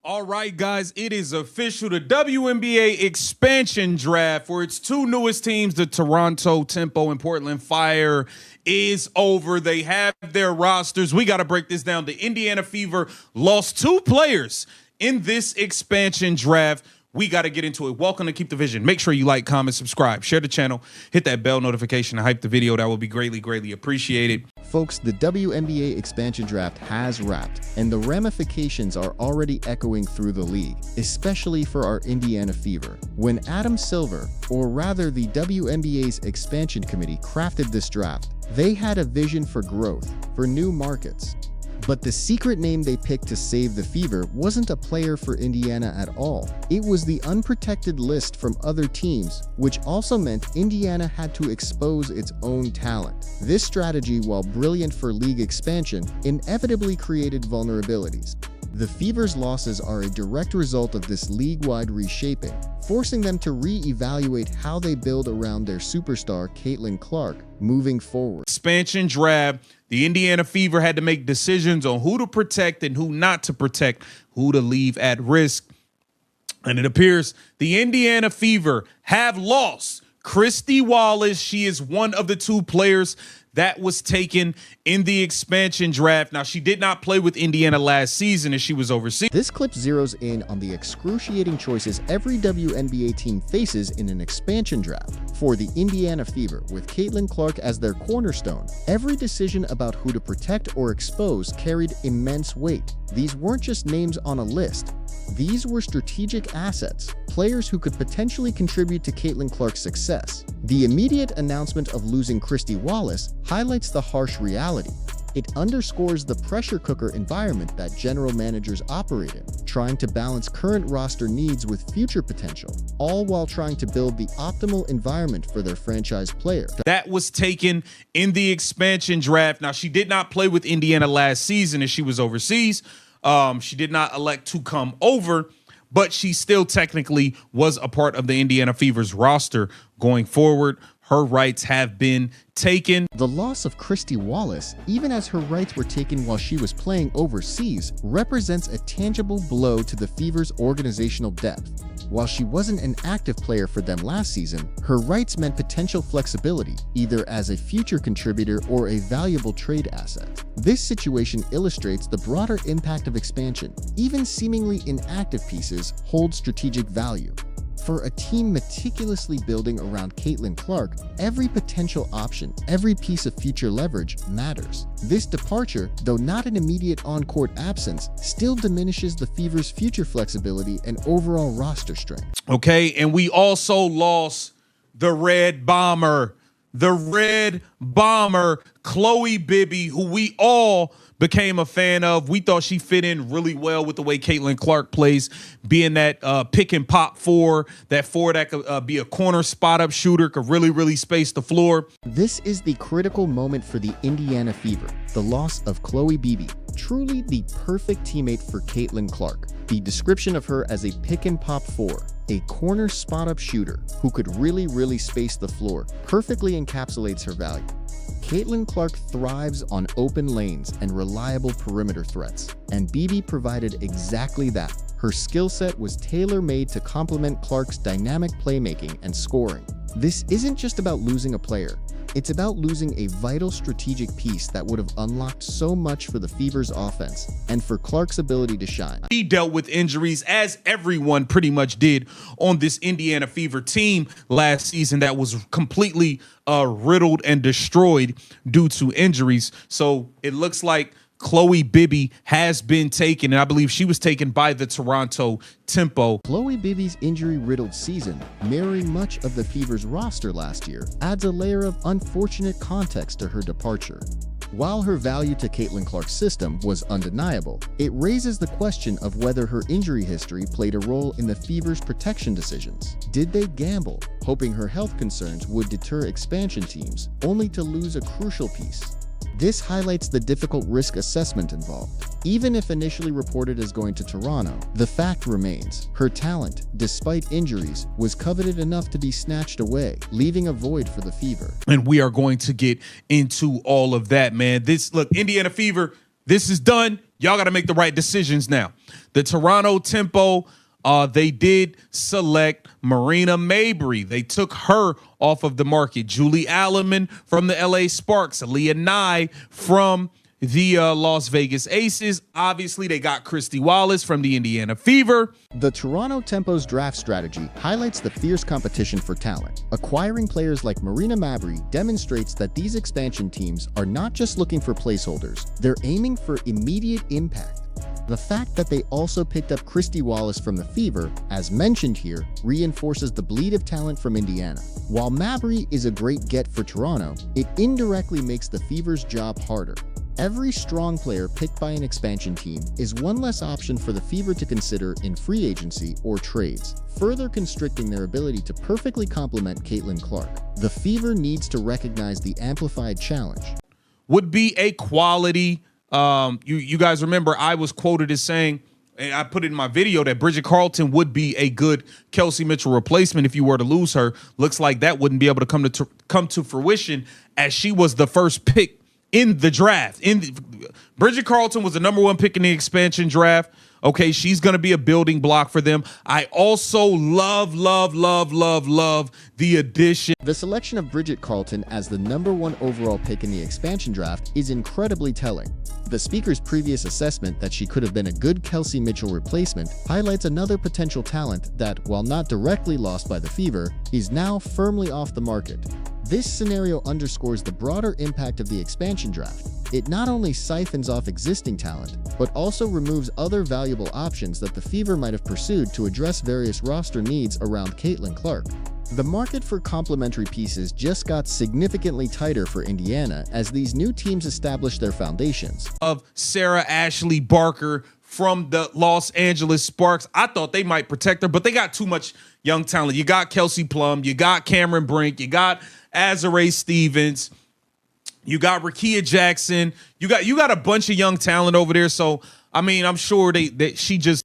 All right, guys, it is official. The WNBA expansion draft for its two newest teams, the Toronto Tempo and Portland Fire, is over. They have their rosters. We got to break this down. The Indiana Fever lost two players in this expansion draft. We got to get into it. Welcome to Keep the Vision. Make sure you like, comment, subscribe, share the channel, hit that bell notification, and hype the video. That will be greatly, greatly appreciated. Folks, the WNBA expansion draft has wrapped, and the ramifications are already echoing through the league, especially for our Indiana Fever. When Adam Silver, or rather the WNBA's expansion committee, crafted this draft, they had a vision for growth, for new markets. But the secret name they picked to save the Fever wasn't a player for Indiana at all. It was the unprotected list from other teams, which also meant Indiana had to expose its own talent. This strategy, while brilliant for league expansion, inevitably created vulnerabilities. The Fever's losses are a direct result of this league-wide reshaping, forcing them to re-evaluate how they build around their superstar Caitlin Clark moving forward. Expansion draft, the Indiana Fever had to make decisions on who to protect and who not to protect, who to leave at risk. And it appears the Indiana Fever have lost Christy Wallace. She is one of the two players that was taken in the expansion draft. Now, she did not play with Indiana last season as she was overseas. This clip zeroes in on the excruciating choices every WNBA team faces in an expansion draft. For the Indiana Fever, with Caitlin Clark as their cornerstone, every decision about who to protect or expose carried immense weight. These weren't just names on a list. These were strategic assets, players who could potentially contribute to Caitlin Clark's success. The immediate announcement of losing Christy Wallace highlights the harsh reality. It underscores the pressure cooker environment that general managers operate in, trying to balance current roster needs with future potential, all while trying to build the optimal environment for their franchise player. That was taken in the expansion draft. Now, she did not play with Indiana last season as she was overseas. She did not elect to come over, but she still technically was a part of the Indiana Fever's roster going forward. Her rights have been taken. The loss of Christy Wallace, even as her rights were taken while she was playing overseas, represents a tangible blow to the Fever's organizational depth. While she wasn't an active player for them last season, her rights meant potential flexibility, either as a future contributor or a valuable trade asset. This situation illustrates the broader impact of expansion. Even seemingly inactive pieces hold strategic value. For a team meticulously building around Caitlin Clark, every potential option, every piece of future leverage matters. This departure, though not an immediate on-court absence, still diminishes the Fever's future flexibility and overall roster strength. Okay, and we also lost the Red Bomber, Chloe Bibby, who we all became a fan of. We thought she fit in really well with the way Caitlin Clark plays, being that pick and pop four that could be a corner spot up shooter, could really space the floor. This is the critical moment for the Indiana Fever, the loss of Chloe Bibby, truly the perfect teammate for Caitlin Clark. The description of her as a pick and pop four, a corner spot up shooter who could really space the floor, perfectly encapsulates her value. Caitlin Clark thrives on open lanes and reliable perimeter threats, and Bibby provided exactly that. Her skill set was tailor-made to complement Clark's dynamic playmaking and scoring. This isn't just about losing a player. It's about losing a vital strategic piece that would have unlocked so much for the Fever's offense and for Clark's ability to shine. He dealt with injuries, as everyone pretty much did on this Indiana Fever team last season that was completely riddled and destroyed due to injuries. So it looks like Chloe Bibby has been taken, and I believe she was taken by the Toronto Tempo. Chloe Bibby's injury-riddled season, mirroring much of the Fever's roster last year, adds a layer of unfortunate context to her departure. While her value to Caitlin Clark's system was undeniable, it raises the question of whether her injury history played a role in the Fever's protection decisions. Did they gamble, hoping her health concerns would deter expansion teams, only to lose a crucial piece? This highlights the difficult risk assessment involved. Even if initially reported as going to Toronto, the fact remains, her talent, despite injuries, was coveted enough to be snatched away, leaving a void for the Fever. And we are going to get into all of that, man. Look, Indiana Fever, this is done. Y'all got to make the right decisions now. The Toronto Tempo, they did select Marina Mabry. They took her off of the market. Julie Alleman from the LA Sparks. Aaliyah Nye from the Las Vegas Aces. Obviously, they got Christy Wallace from the Indiana Fever. The Toronto Tempo's draft strategy highlights the fierce competition for talent. Acquiring players like Marina Mabry demonstrates that these expansion teams are not just looking for placeholders, they're aiming for immediate impact. The fact that they also picked up Christy Wallace from the Fever, as mentioned here, reinforces the bleed of talent from Indiana. While Mabry is a great get for Toronto, it indirectly makes the Fever's job harder. Every strong player picked by an expansion team is one less option for the Fever to consider in free agency or trades, further constricting their ability to perfectly complement Caitlin Clark. The Fever needs to recognize the amplified challenge. Would be a quality. You guys remember I was quoted as saying, and I put it in my video, that Bridget Carlton would be a good Kelsey Mitchell replacement if you were to lose her. Looks like that wouldn't be able to come to fruition, as she was the first pick in the draft. Bridget Carlton was the #1 pick in the expansion draft. Okay, she's going to be a building block for them. I also love the addition. The selection of Bridget Carlton as the #1 overall pick in the expansion draft is incredibly telling. The speaker's previous assessment that she could have been a good Kelsey Mitchell replacement highlights another potential talent that, while not directly lost by the Fever, is now firmly off the market. This scenario underscores the broader impact of the expansion draft. It not only siphons off existing talent, but also removes other valuable options that the Fever might have pursued to address various roster needs around Caitlin Clark. The market for complementary pieces just got significantly tighter for Indiana as these new teams established their foundations. Of Sarah Ashley Barker from the Los Angeles Sparks. I thought they might protect her, but they got too much young talent. You got Kelsey Plum, you got Cameron Brink, you got Azarae Stevens, you got Rakia Jackson, you got a bunch of young talent over there. So I mean, I'm sure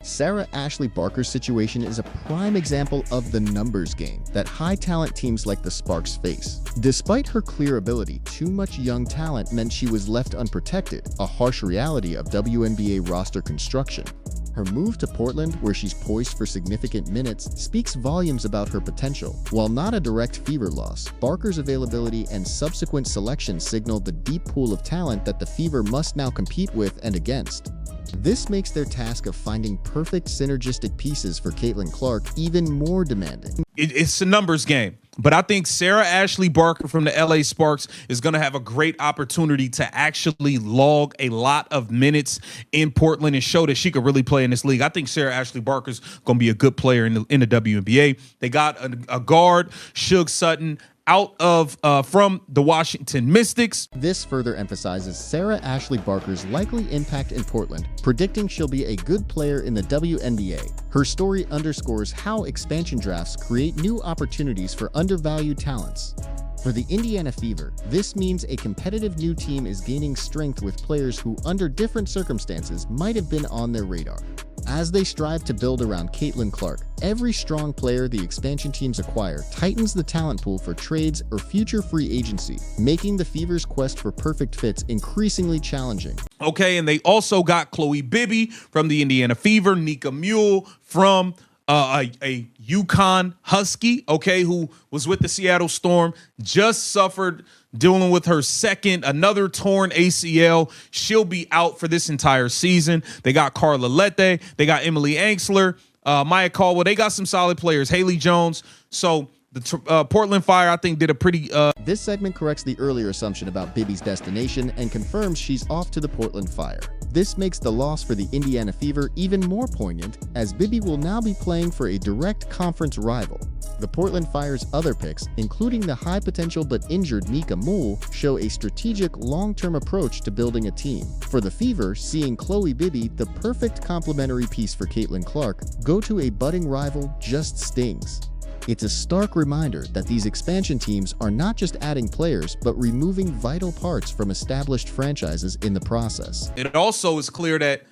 Sarah Ashley Barker's situation is a prime example of the numbers game that high talent teams like the Sparks face. Despite her clear ability, too much young talent meant she was left unprotected, a harsh reality of WNBA roster construction. Her move to Portland, where she's poised for significant minutes, speaks volumes about her potential. While not a direct Fever loss, Barker's availability and subsequent selection signaled the deep pool of talent that the Fever must now compete with and against. This makes their task of finding perfect synergistic pieces for Caitlin Clark even more demanding. It's a numbers game, but I think Sarah Ashley Barker from the LA Sparks is going to have a great opportunity to actually log a lot of minutes in Portland and show that she could really play in this league. I think Sarah Ashley Barker's going to be a good player in the WNBA. They got a guard, Shug Sutton, out of from the Washington Mystics. This further emphasizes Sarah Ashley Barker's likely impact in Portland, predicting she'll be a good player in the WNBA. Her story underscores how expansion drafts create new opportunities for undervalued talents. For the Indiana Fever, this means a competitive new team is gaining strength with players who, under different circumstances, might have been on their radar. As they strive to build around Caitlin Clark, every strong player the expansion teams acquire tightens the talent pool for trades or future free agency, making the Fever's quest for perfect fits increasingly challenging. Okay, and they also got Chloe Bibby from the Indiana Fever, Nika Mule from a Yukon Husky, okay, who was with the Seattle Storm, just suffered dealing with her another torn ACL. She'll be out for this entire season. They got Carla Lette. They got Emily Anxler, Maya Caldwell. They got some solid players. Haley Jones. So the Portland Fire, I think, did a pretty... This segment corrects the earlier assumption about Bibby's destination and confirms she's off to the Portland Fire. This makes the loss for the Indiana Fever even more poignant, as Bibby will now be playing for a direct conference rival. The Portland Fire's other picks, including the high potential but injured Nika Moole, show a strategic long-term approach to building a team. For the Fever, seeing Chloe Bibby, the perfect complementary piece for Caitlin Clark, go to a budding rival just stings. It's a stark reminder that these expansion teams are not just adding players, but removing vital parts from established franchises in the process. It also is clear that,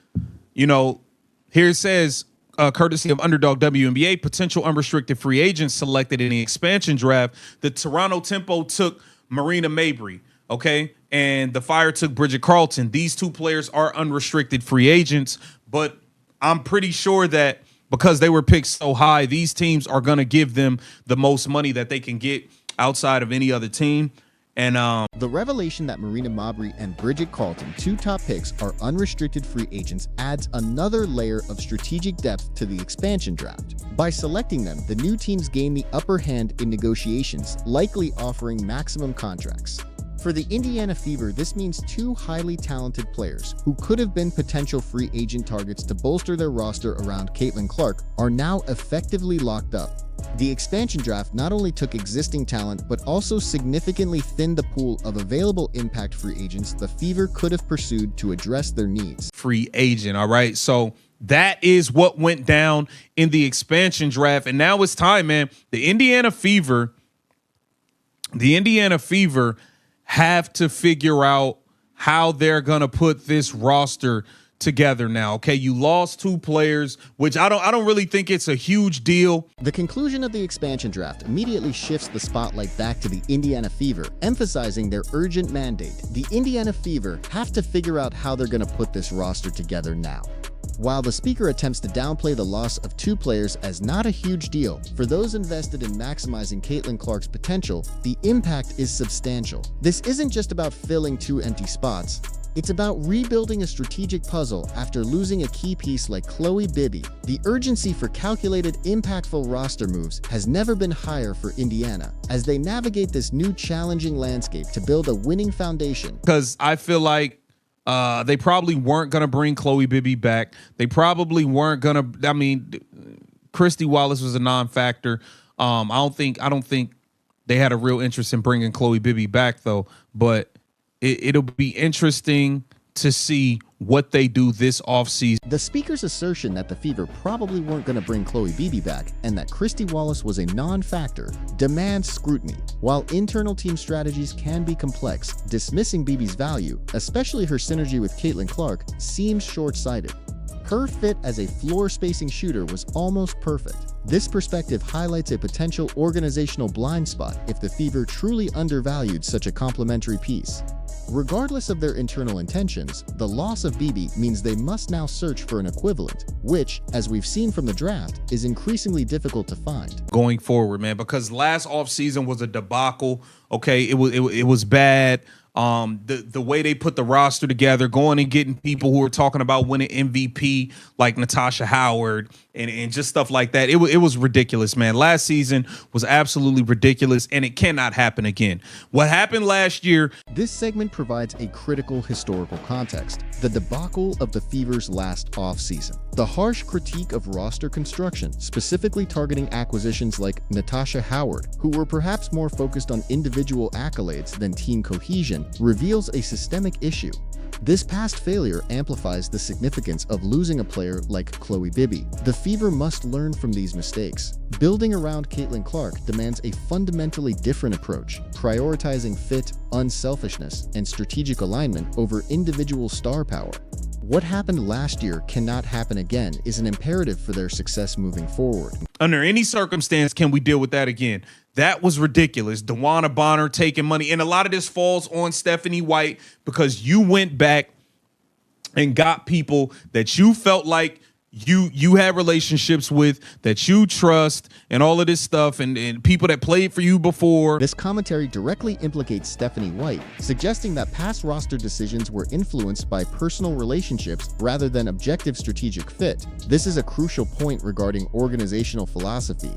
here it says, courtesy of Underdog WNBA, potential unrestricted free agents selected in the expansion draft. The Toronto Tempo took Marina Mabry, okay? and the Fire took Bridget Carlton. These two players are unrestricted free agents, but I'm pretty sure that because they were picked so high, these teams are going to give them the most money that they can get outside of any other team. And the revelation that Marina Mabrey and Bridget Carlton, two top picks, are unrestricted free agents adds another layer of strategic depth to the expansion draft. By selecting them, the new teams gain the upper hand in negotiations, likely offering maximum contracts. For the Indiana Fever, this means two highly talented players who could have been potential free agent targets to bolster their roster around Caitlin Clark are now effectively locked up. The expansion draft not only took existing talent, but also significantly thinned the pool of available impact free agents the Fever could have pursued to address their needs. Free agent, all right? So that is what went down in the expansion draft. And now it's time, man. The Indiana Fever have to figure out how they're going to put this roster together now. Okay, you lost two players, which I don't really think it's a huge deal. The conclusion of the expansion draft immediately shifts the spotlight back to the Indiana Fever, emphasizing their urgent mandate. The Indiana Fever have to figure out how they're going to put this roster together now. While the speaker attempts to downplay the loss of two players as not a huge deal, for those invested in maximizing Caitlin Clark's potential, the impact is substantial. This isn't just about filling two empty spots. It's about rebuilding a strategic puzzle after losing a key piece like Chloe Bibby. The urgency for calculated, impactful roster moves has never been higher for Indiana as they navigate this new challenging landscape to build a winning foundation. Because I feel like they probably weren't going to bring Chloe Bibby back. They probably weren't going to, I mean, Christy Wallace was a non-factor. I don't think they had a real interest in bringing Chloe Bibby back though, but it'll be interesting to see what they do this offseason. The speaker's assertion that the Fever probably weren't going to bring Chloe Bibby back and that Christy Wallace was a non-factor demands scrutiny. While internal team strategies can be complex, dismissing Bibby's value, especially her synergy with Caitlin Clark, seems short-sighted. Her fit as a floor-spacing shooter was almost perfect. This perspective highlights a potential organizational blind spot if the Fever truly undervalued such a complementary piece. Regardless of their internal intentions, the loss of Bibby means they must now search for an equivalent, which, as we've seen from the draft, is increasingly difficult to find. Going forward, man, because last offseason was a debacle. Okay, it was bad. The way they put the roster together, going and getting people who are talking about winning MVP like Natasha Howard and just stuff like that. It was ridiculous, man. Last season was absolutely ridiculous, and it cannot happen again. What happened last year? This segment provides a critical historical context, the debacle of the Fever's last offseason. The harsh critique of roster construction, specifically targeting acquisitions like Natasha Howard, who were perhaps more focused on individual accolades than team cohesion, reveals a systemic issue. This past failure amplifies the significance of losing a player like Chloe Bibby. The Fever must learn from these mistakes. Building around Caitlin Clark demands a fundamentally different approach, prioritizing fit, unselfishness, and strategic alignment over individual star power. What happened last year cannot happen again is an imperative for their success moving forward. Under any circumstance, can we deal with that again? That was ridiculous. DeWanna Bonner taking money. And a lot of this falls on Stephanie White because you went back and got people that you felt like you had relationships with, that you trust, and all of this stuff, and people that played for you before. This commentary directly implicates Stephanie White, suggesting that past roster decisions were influenced by personal relationships rather than objective strategic fit. This is a crucial point regarding organizational philosophy.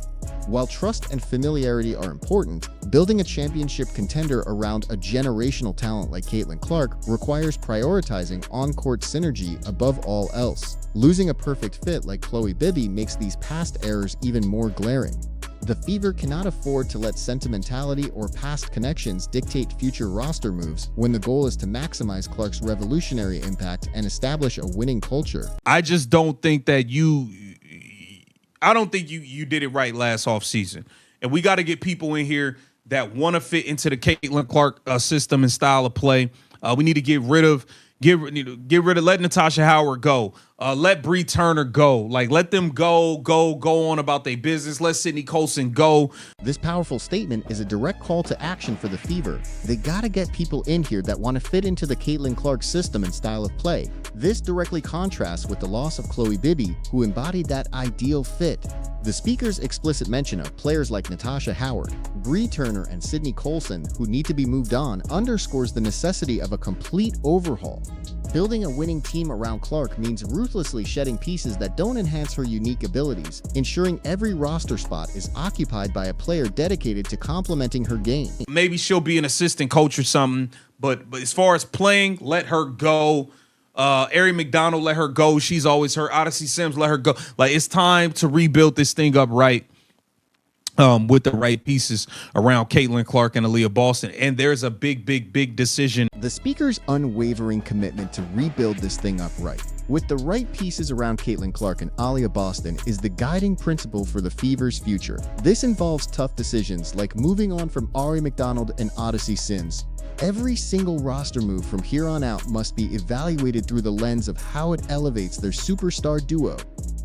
While trust and familiarity are important, building a championship contender around a generational talent like Caitlin Clark requires prioritizing on-court synergy above all else. Losing a perfect fit like Chloe Bibby makes these past errors even more glaring. The Fever cannot afford to let sentimentality or past connections dictate future roster moves when the goal is to maximize Clark's revolutionary impact and establish a winning culture. I just don't think that you did it right last offseason. And we got to get people in here that want to fit into the Caitlin Clark system and style of play. We need to get rid of get rid of, let Natasha Howard go. Let Bree Turner go. Like, let them go on about their business. Let Sydney Colson go. This powerful statement is a direct call to action for the Fever. They gotta get people in here that want to fit into the Caitlin Clark system and style of play. This directly contrasts with the loss of Chloe Bibby, who embodied that ideal fit. The speaker's explicit mention of players like Natasha Howard, Bree Turner, and Sydney Colson, who need to be moved on, underscores the necessity of a complete overhaul. Building a winning team around Clark means ruthlessly shedding pieces that don't enhance her unique abilities, ensuring every roster spot is occupied by a player dedicated to complementing her game. Maybe she'll be an assistant coach or something, but as far as playing, let her go. Ari McDonald, let her go. She's always hurt. Odyssey Sims, let her go. Like, it's time to rebuild this thing up right. With the right pieces around Caitlin Clark and Aaliyah Boston. And there's a big decision. The speaker's unwavering commitment to rebuild this thing up right, with the right pieces around Caitlin Clark and Aaliyah Boston, is the guiding principle for the Fever's future. This involves tough decisions like moving on from Ari McDonald and Odyssey Sims. Every single roster move from here on out must be evaluated through the lens of how it elevates their superstar duo.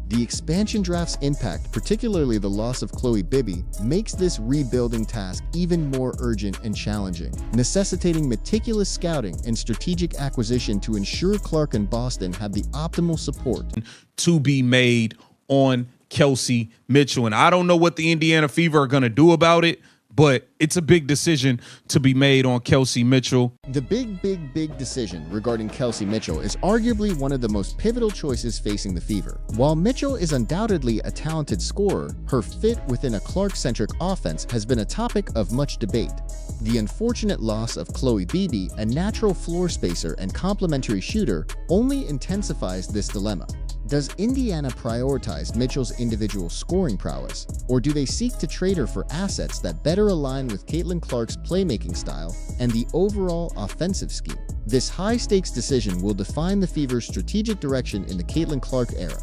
The expansion draft's impact, particularly the loss of Chloe Bibby, makes this rebuilding task even more urgent and challenging, necessitating meticulous scouting and strategic acquisition to ensure Clark and Boston have the optimal support to be made on Kelsey Mitchell. And I don't know what the Indiana Fever are going to do about it, but it's a big decision to be made on Kelsey Mitchell. The big decision regarding Kelsey Mitchell is arguably one of the most pivotal choices facing the Fever. While Mitchell is undoubtedly a talented scorer, her fit within a Clark-centric offense has been a topic of much debate. The unfortunate loss of Chloe Bibby, a natural floor spacer and complementary shooter, only intensifies this dilemma. Does Indiana prioritize Mitchell's individual scoring prowess, or do they seek to trade her for assets that better align with Caitlin Clark's playmaking style and the overall offensive scheme? This high-stakes decision will define the Fever's strategic direction in the Caitlin Clark era.